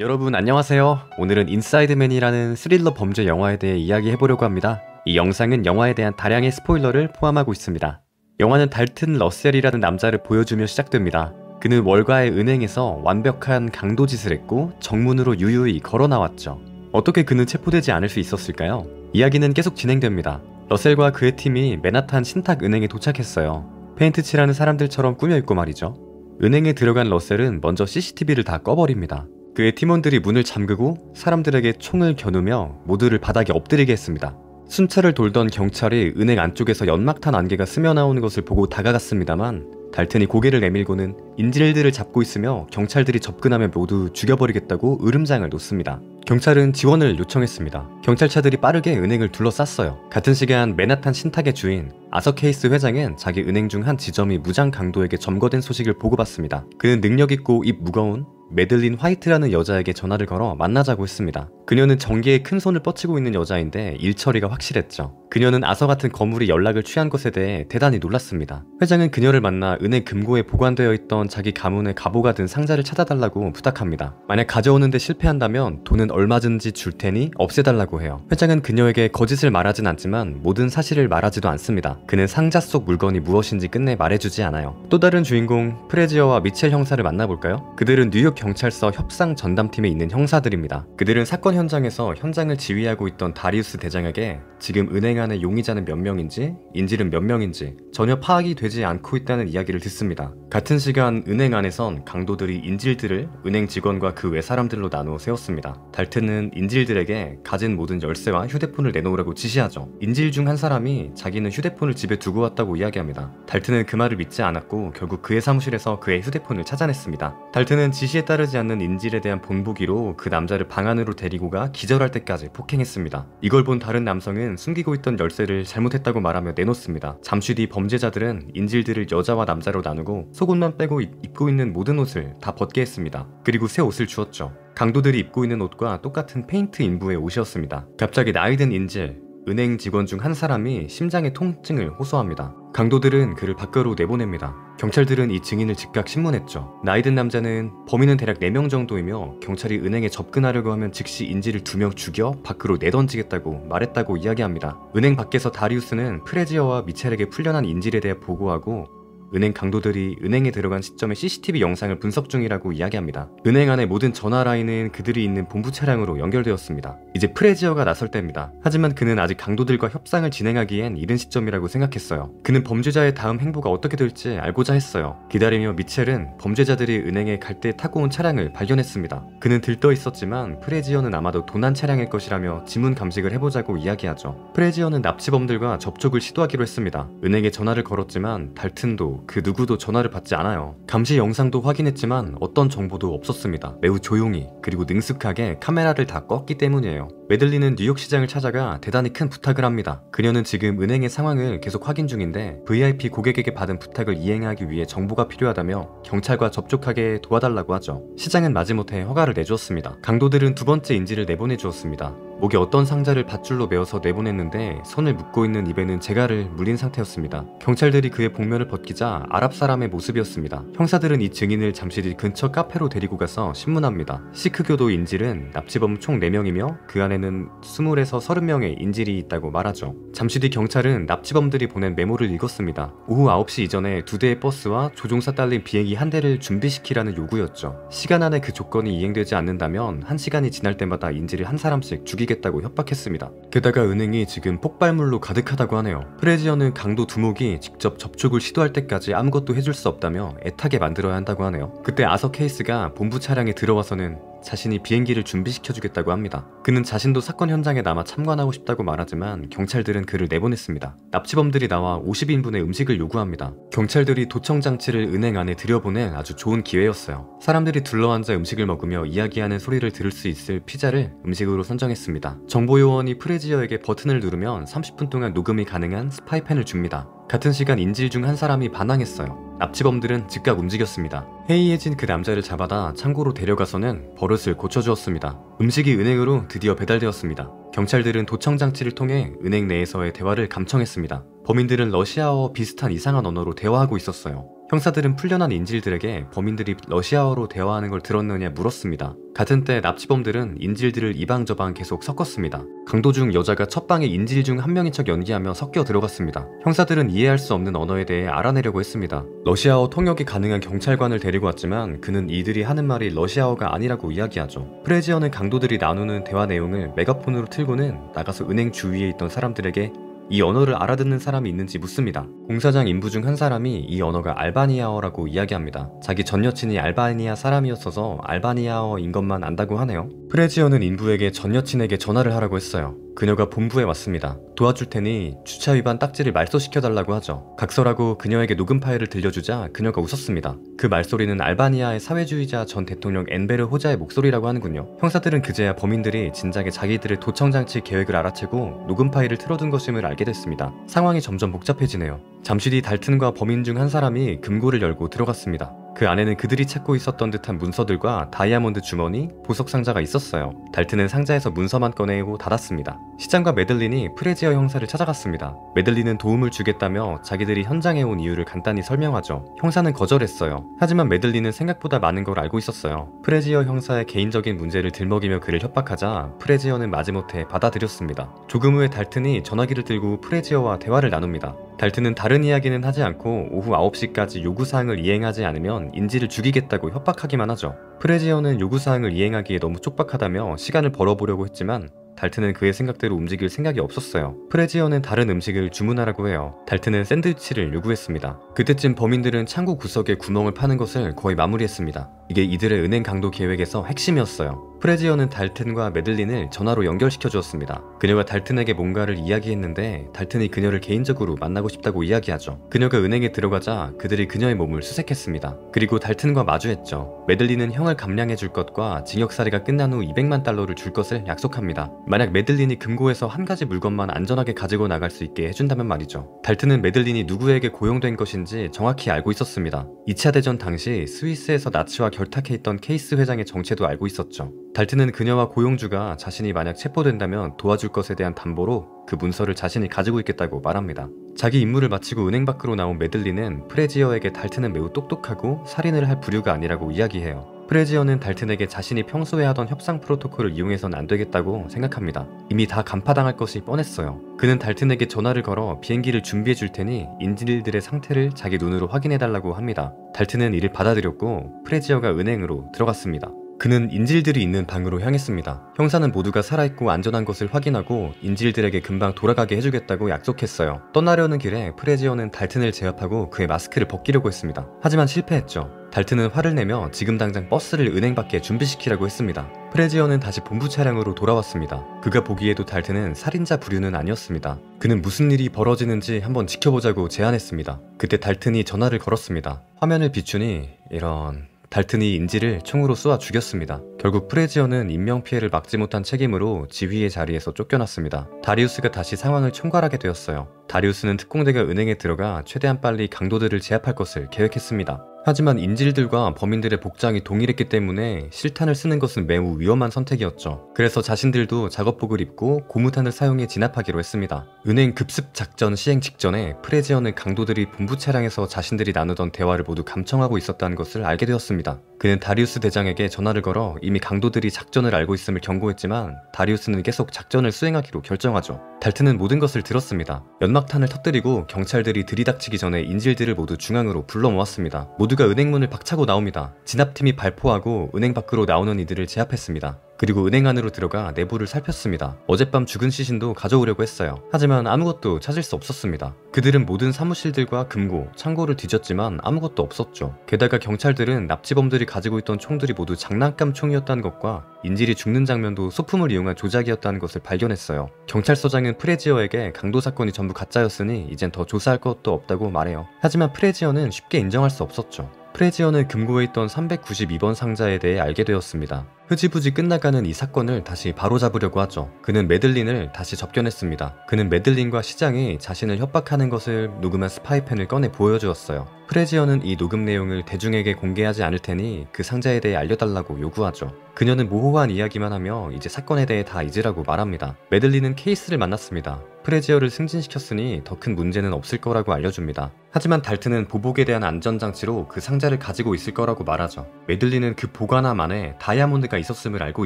여러분 안녕하세요. 오늘은 인사이드맨이라는 스릴러 범죄 영화에 대해 이야기해보려고 합니다. 이 영상은 영화에 대한 다량의 스포일러를 포함하고 있습니다. 영화는 달튼 러셀이라는 남자를 보여주며 시작됩니다. 그는 월가의 은행에서 완벽한 강도짓을 했고 정문으로 유유히 걸어 나왔죠. 어떻게 그는 체포되지 않을 수 있었을까요? 이야기는 계속 진행됩니다. 러셀과 그의 팀이 맨하탄 신탁은행에 도착했어요. 페인트 칠하는 사람들처럼 꾸며있고 말이죠. 은행에 들어간 러셀은 먼저 CCTV를 다 꺼버립니다. 그의 팀원들이 문을 잠그고 사람들에게 총을 겨누며 모두를 바닥에 엎드리게 했습니다. 순찰을 돌던 경찰이 은행 안쪽에서 연막탄 안개가 스며나오는 것을 보고 다가갔습니다만 달튼이 고개를 내밀고는 인질들을 잡고 있으며 경찰들이 접근하면 모두 죽여버리겠다고 으름장을 놓습니다. 경찰은 지원을 요청했습니다. 경찰차들이 빠르게 은행을 둘러쌌어요. 같은 시간 맨하탄 신탁의 주인 아서 케이스 회장은 자기 은행 중 한 지점이 무장 강도에게 점거된 소식을 보고받습니다. 그는 능력있고 입 무거운 매들린 화이트라는 여자에게 전화를 걸어 만나자고 했습니다. 그녀는 전개에 큰 손을 뻗치고 있는 여자인데 일 처리가 확실했죠. 그녀는 아서 같은 거물이 연락을 취한 것에 대해 대단히 놀랐습니다. 회장은 그녀를 만나 은행 금고에 보관되어 있던 자기 가문의 갑오가 든 상자를 찾아달라고 부탁합니다. 만약 가져오는데 실패한다면 돈은 얼마든지 줄 테니 없애달라고 해요. 회장은 그녀에게 거짓을 말하진 않지만 모든 사실을 말하지도 않습니다. 그는 상자 속 물건이 무엇인지 끝내 말해주지 않아요. 또 다른 주인공 프레지어와 미첼 형사를 만나볼까요? 그들은 뉴욕 경찰서 협상 전담팀에 있는 형사들입니다. 그들은 사건 현장에서 현장을 지휘하고 있던 다리우스 대장에게 지금 은행 안에 용의자는 몇 명인지 인질은 몇 명인지 전혀 파악이 되지 않고 있다는 이야기를 듣습니다. 같은 시간 은행 안에선 강도들이 인질들을 은행 직원과 그 외 사람들로 나누어 세웠습니다. 달튼은 인질들에게 가진 모든 열쇠와 휴대폰을 내놓으라고 지시하죠. 인질 중 한 사람이 자기는 휴대폰을 집에 두고 왔다고 이야기합니다. 달튼은 그 말을 믿지 않았고 결국 그의 사무실에서 그의 휴대폰을 찾아냈습니다. 달튼은 지시에 따르지 않는 인질에 대한 본보기로 그 남자를 방 안으로 데리고 가 기절할 때까지 폭행했습니다. 이걸 본 다른 남성은 숨기고 있던 열쇠를 잘못했다고 말하며 내놓습니다. 잠시 뒤 범죄자들은 인질들을 여자와 남자로 나누고 속옷만 빼고 입고 있는 모든 옷을 다 벗게 했습니다. 그리고 새 옷을 주었죠. 강도들이 입고 있는 옷과 똑같은 페인트 인부의 옷이었습니다. 갑자기 나이든 인질, 은행 직원 중 한 사람이 심장의 통증을 호소합니다. 강도들은 그를 밖으로 내보냅니다. 경찰들은 이 증인을 즉각 신문했죠. 나이든 남자는 범인은 대략 4명 정도이며 경찰이 은행에 접근하려고 하면 즉시 인질을 2명 죽여 밖으로 내던지겠다고 말했다고 이야기합니다. 은행 밖에서 다리우스는 프레지어와 미첼에게 풀려난 인질에 대해 보고하고 은행 강도들이 은행에 들어간 시점의 CCTV 영상을 분석 중이라고 이야기합니다. 은행 안의 모든 전화 라인은 그들이 있는 본부 차량으로 연결되었습니다. 이제 프레지어가 나설 때입니다. 하지만 그는 아직 강도들과 협상을 진행하기엔 이른 시점이라고 생각했어요. 그는 범죄자의 다음 행보가 어떻게 될지 알고자 했어요. 기다리며 미첼은 범죄자들이 은행에 갈 때 타고 온 차량을 발견했습니다. 그는 들떠 있었지만 프레지어는 아마도 도난 차량일 것이라며 지문 감식을 해보자고 이야기하죠. 프레지어는 납치범들과 접촉을 시도하기로 했습니다. 은행에 전화를 걸었지만 달튼도 그 누구도 전화를 받지 않아요. 감시 영상도 확인했지만 어떤 정보도 없었습니다. 매우 조용히 그리고 능숙하게 카메라를 다 껐기 때문이에요. 매들리는 뉴욕 시장을 찾아가 대단히 큰 부탁을 합니다. 그녀는 지금 은행의 상황을 계속 확인 중인데 VIP 고객에게 받은 부탁을 이행하기 위해 정보가 필요하다며 경찰과 접촉하게 도와달라고 하죠. 시장은 마지못해 허가를 내주었습니다. 강도들은 두 번째 인질을 내보내주었습니다. 목에 어떤 상자를 밧줄로 메어서 내보냈는데 손을 묶고 있는 입에는 재갈을 물린 상태였습니다. 경찰들이 그의 복면을 벗기자 아랍 사람의 모습이었습니다. 형사들은 이 증인을 잠시 뒤 근처 카페로 데리고 가서 신문합니다. 시크교도 인질은 납치범 총 4명이며 그 안에는 20에서 30명의 인질이 있다고 말하죠. 잠시 뒤 경찰은 납치범들이 보낸 메모를 읽었습니다. 오후 9시 이전에 2대의 버스와 조종사 딸린 비행기 한 대를 준비시키라는 요구였죠. 시간 안에 그 조건이 이행되지 않는다면 1시간이 지날 때마다 인질을 한 사람씩 죽이겠다고 협박했습니다. 게다가 은행이 지금 폭발물로 가득하다고 하네요. 프레지어는 강도 두목이 직접 접촉을 시도할 때까지 아무것도 해줄 수 없다며 애타게 만들어야 한다고 하네요. 그때 아서 케이스가 본부 차량에 들어와서는 자신이 비행기를 준비시켜주겠다고 합니다. 그는 자신도 사건 현장에 남아 참관하고 싶다고 말하지만 경찰들은 그를 내보냈습니다. 납치범들이 나와 50인분의 음식을 요구합니다. 경찰들이 도청 장치를 은행 안에 들여보낸 아주 좋은 기회였어요. 사람들이 둘러앉아 음식을 먹으며 이야기하는 소리를 들을 수 있을 피자를 음식으로 선정했습니다. 정보요원이 프레지어에게 버튼을 누르면 30분 동안 녹음이 가능한 스파이펜을 줍니다. 같은 시간 인질 중 한 사람이 반항했어요. 납치범들은 즉각 움직였습니다. 해이해진 그 남자를 잡아다 창고로 데려가서는 버릇을 고쳐주었습니다. 음식이 은행으로 드디어 배달되었습니다. 경찰들은 도청 장치를 통해 은행 내에서의 대화를 감청했습니다. 범인들은 러시아어와 비슷한 이상한 언어로 대화하고 있었어요. 형사들은 풀려난 인질들에게 범인들이 러시아어로 대화하는 걸 들었느냐 물었습니다. 같은 때 납치범들은 인질들을 이방저방 계속 섞었습니다. 강도 중 여자가 첫 방에 인질 중 한 명인 척 연기하며 섞여 들어갔습니다. 형사들은 이해할 수 없는 언어에 대해 알아내려고 했습니다. 러시아어 통역이 가능한 경찰관을 데리고 왔지만 그는 이들이 하는 말이 러시아어가 아니라고 이야기하죠. 프레지어는 강도들이 나누는 대화 내용을 메가폰으로 틀고는 나가서 은행 주위에 있던 사람들에게 이 언어를 알아듣는 사람이 있는지 묻습니다. 공사장 인부 중 한 사람이 이 언어가 알바니아어라고 이야기합니다. 자기 전 여친이 알바니아 사람이었어서 알바니아어인 것만 안다고 하네요. 프레지어는 인부에게 전 여친에게 전화를 하라고 했어요. 그녀가 본부에 왔습니다. 도와줄 테니 주차 위반 딱지를 말소시켜달라고 하죠. 각서라고 그녀에게 녹음 파일을 들려주자 그녀가 웃었습니다. 그 말소리는 알바니아의 사회주의자 전 대통령 엔베르 호자의 목소리라고 하는군요. 형사들은 그제야 범인들이 진작에 자기들의 도청장치 계획을 알아채고 녹음 파일을 틀어둔 것임을 알게 됐습니다. 상황이 점점 복잡해지네요. 잠시 뒤 달튼과 범인 중 한 사람이 금고를 열고 들어갔습니다. 그 안에는 그들이 찾고 있었던 듯한 문서들과 다이아몬드 주머니, 보석 상자가 있었어요. 달튼은 상자에서 문서만 꺼내고 닫았습니다. 시장과 메들린이 프레지어 형사를 찾아갔습니다. 메들린은 도움을 주겠다며 자기들이 현장에 온 이유를 간단히 설명하죠. 형사는 거절했어요. 하지만 메들린은 생각보다 많은 걸 알고 있었어요. 프레지어 형사의 개인적인 문제를 들먹이며 그를 협박하자 프레지어는 마지못해 받아들였습니다. 조금 후에 달튼이 전화기를 들고 프레지어와 대화를 나눕니다. 달튼은 다른 이야기는 하지 않고 오후 9시까지 요구사항을 이행하지 않으면 인질을 죽이겠다고 협박하기만 하죠. 프레지어는 요구사항을 이행하기에 너무 촉박하다며 시간을 벌어보려고 했지만 달튼은 그의 생각대로 움직일 생각이 없었어요. 프레지어는 다른 음식을 주문하라고 해요. 달튼은 샌드위치를 요구했습니다. 그때쯤 범인들은 창고 구석에 구멍을 파는 것을 거의 마무리했습니다. 이게 이들의 은행 강도 계획에서 핵심이었어요. 프레지어는 달튼과 메들린을 전화로 연결시켜 주었습니다. 그녀가 달튼에게 뭔가를 이야기했는데 달튼이 그녀를 개인적으로 만나고 싶다고 이야기하죠. 그녀가 은행에 들어가자 그들이 그녀의 몸을 수색했습니다. 그리고 달튼과 마주했죠. 메들린은 형을 감량해 줄 것과 징역살이가 끝난 후 200만 달러를 줄 것을 약속합니다. 만약 메들린이 금고에서 한 가지 물건만 안전하게 가지고 나갈 수 있게 해준다면 말이죠. 달튼은 메들린이 누구에게 고용된 것인지 정확히 알고 있었습니다. 2차 대전 당시 스위스에서 나치와 결탁해 있던 케이스 회장의 정체도 알고 있었죠. 달튼은 그녀와 고용주가 자신이 만약 체포된다면 도와줄 것에 대한 담보로 그 문서를 자신이 가지고 있겠다고 말합니다. 자기 임무를 마치고 은행 밖으로 나온 메들린은 프레지어에게 달튼은 매우 똑똑하고 살인을 할 부류가 아니라고 이야기해요. 프레지어는 달튼에게 자신이 평소에 하던 협상 프로토콜을 이용해서는 안 되겠다고 생각합니다. 이미 다 간파당할 것이 뻔했어요. 그는 달튼에게 전화를 걸어 비행기를 준비해 줄 테니 인질들의 상태를 자기 눈으로 확인해 달라고 합니다. 달튼은 이를 받아들였고 프레지어가 은행으로 들어갔습니다. 그는 인질들이 있는 방으로 향했습니다. 형사는 모두가 살아있고 안전한 것을 확인하고 인질들에게 금방 돌아가게 해주겠다고 약속했어요. 떠나려는 길에 프레지어는 달튼을 제압하고 그의 마스크를 벗기려고 했습니다. 하지만 실패했죠. 달튼은 화를 내며 지금 당장 버스를 은행 밖에 준비시키라고 했습니다. 프레지어는 다시 본부 차량으로 돌아왔습니다. 그가 보기에도 달튼은 살인자 부류는 아니었습니다. 그는 무슨 일이 벌어지는지 한번 지켜보자고 제안했습니다. 그때 달튼이 전화를 걸었습니다. 화면을 비추니 이런... 달튼이 인질을 총으로 쏘아 죽였습니다. 결국 프레지어는 인명피해를 막지 못한 책임으로 지휘의 자리에서 쫓겨났습니다. 다리우스가 다시 상황을 총괄하게 되었어요. 다리우스는 특공대가 은행에 들어가 최대한 빨리 강도들을 제압할 것을 계획했습니다. 하지만 인질들과 범인들의 복장이 동일했기 때문에 실탄을 쓰는 것은 매우 위험한 선택이었죠. 그래서 자신들도 작업복을 입고 고무탄을 사용해 진압하기로 했습니다. 은행 급습 작전 시행 직전에 프레지어는 강도들이 본부 차량에서 자신들이 나누던 대화를 모두 감청하고 있었다는 것을 알게 되었습니다. 그는 다리우스 대장에게 전화를 걸어 이미 강도들이 작전을 알고 있음을 경고했지만 다리우스는 계속 작전을 수행하기로 결정하죠. 달튼은 모든 것을 들었습니다. 연막탄을 터뜨리고 경찰들이 들이닥치기 전에 인질들을 모두 중앙으로 불러 모았습니다. 모두가 은행문을 박차고 나옵니다. 진압팀이 발포하고 은행 밖으로 나오는 이들을 제압했습니다. 그리고 은행 안으로 들어가 내부를 살폈습니다. 어젯밤 죽은 시신도 가져오려고 했어요. 하지만 아무것도 찾을 수 없었습니다. 그들은 모든 사무실들과 금고, 창고를 뒤졌지만 아무것도 없었죠. 게다가 경찰들은 납치범들이 가지고 있던 총들이 모두 장난감 총이었다는 것과 인질이 죽는 장면도 소품을 이용한 조작이었다는 것을 발견했어요. 경찰서장은 프레지어에게 강도 사건이 전부 가짜였으니 이젠 더 조사할 것도 없다고 말해요. 하지만 프레지어는 쉽게 인정할 수 없었죠. 프레지어는 금고에 있던 392번 상자에 대해 알게 되었습니다. 흐지부지 끝나가는 이 사건을 다시 바로잡으려고 하죠. 그는 매들린을 다시 접견했습니다. 그는 매들린과 시장이 자신을 협박하는 것을 녹음한 스파이펜을 꺼내 보여주었어요. 프레지어는 이 녹음 내용을 대중에게 공개하지 않을 테니 그 상자에 대해 알려달라고 요구하죠. 그녀는 모호한 이야기만 하며 이제 사건에 대해 다 잊으라고 말합니다. 매들린은 케이스를 만났습니다. 프레지어를 승진시켰으니 더 큰 문제는 없을 거라고 알려줍니다. 하지만 달튼은 보복에 대한 안전장치로 그 상자를 가지고 있을 거라고 말하죠. 매들린은 그 보관함 안에 다이아몬드가 있었음을 알고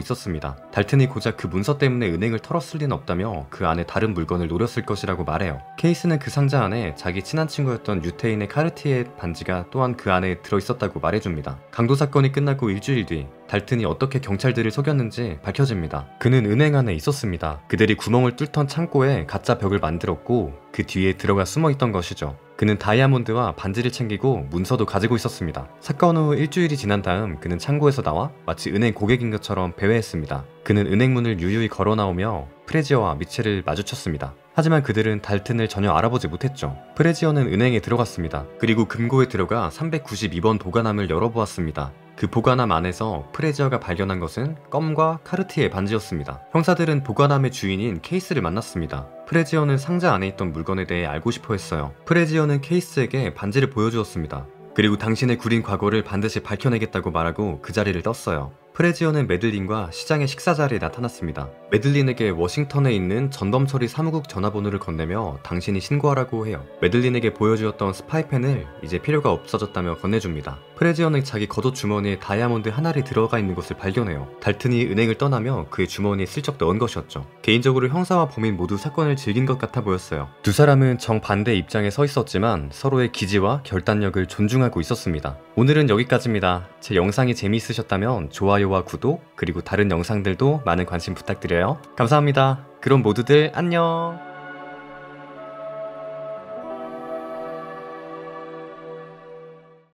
있었습니다. 달튼이 고작 그 문서 때문에 은행을 털었을 리는 없다며 그 안에 다른 물건을 노렸을 것이라고 말해요. 케이스는 그 상자 안에 자기 친한 친구였던 유태인의 카르티에 반지가 또한 그 안에 들어있었다고 말해줍니다. 강도 사건이 끝나고 일주일 뒤 달튼이 어떻게 경찰들을 속였는지 밝혀집니다. 그는 은행 안에 있었습니다. 그들이 구멍을 뚫던 창고에 가짜 벽을 만들었고 그 뒤에 들어가 숨어있던 것이죠. 그는 다이아몬드와 반지를 챙기고 문서도 가지고 있었습니다. 사건 후 일주일이 지난 다음 그는 창고에서 나와 마치 은행 고객인 것처럼 배회했습니다. 그는 은행 문을 유유히 걸어 나오며 프레지어와 미첼을 마주쳤습니다. 하지만 그들은 달튼을 전혀 알아보지 못했죠. 프레지어는 은행에 들어갔습니다. 그리고 금고에 들어가 392번 보관함을 열어보았습니다. 그 보관함 안에서 프레지어가 발견한 것은 껌과 카르티에 반지였습니다. 형사들은 보관함의 주인인 케이스를 만났습니다. 프레지어는 상자 안에 있던 물건에 대해 알고 싶어 했어요. 프레지어는 케이스에게 반지를 보여주었습니다. 그리고 당신의 구린 과거를 반드시 밝혀내겠다고 말하고 그 자리를 떴어요. 프레지어는 매들린과 시장의 식사 자리에 나타났습니다. 매들린에게 워싱턴에 있는 전범처리 사무국 전화번호를 건네며 당신이 신고하라고 해요. 매들린에게 보여주었던 스파이펜을 이제 필요가 없어졌다며 건네줍니다. 프레지어는 자기 겉옷 주머니에 다이아몬드 한 알이 들어가 있는 것을 발견해요. 달튼이 은행을 떠나며 그의 주머니에 슬쩍 넣은 것이었죠. 개인적으로 형사와 범인 모두 사건을 즐긴 것 같아 보였어요. 두 사람은 정반대 입장에 서 있었지만 서로의 기지와 결단력을 존중하고 있었습니다. 오늘은 여기까지입니다. 제 영상이 재미있으셨다면 좋아요와 구독, 그리고 다른 영상들도 많은 관심 부탁드려요. 감사합니다. 그럼 모두들 안녕!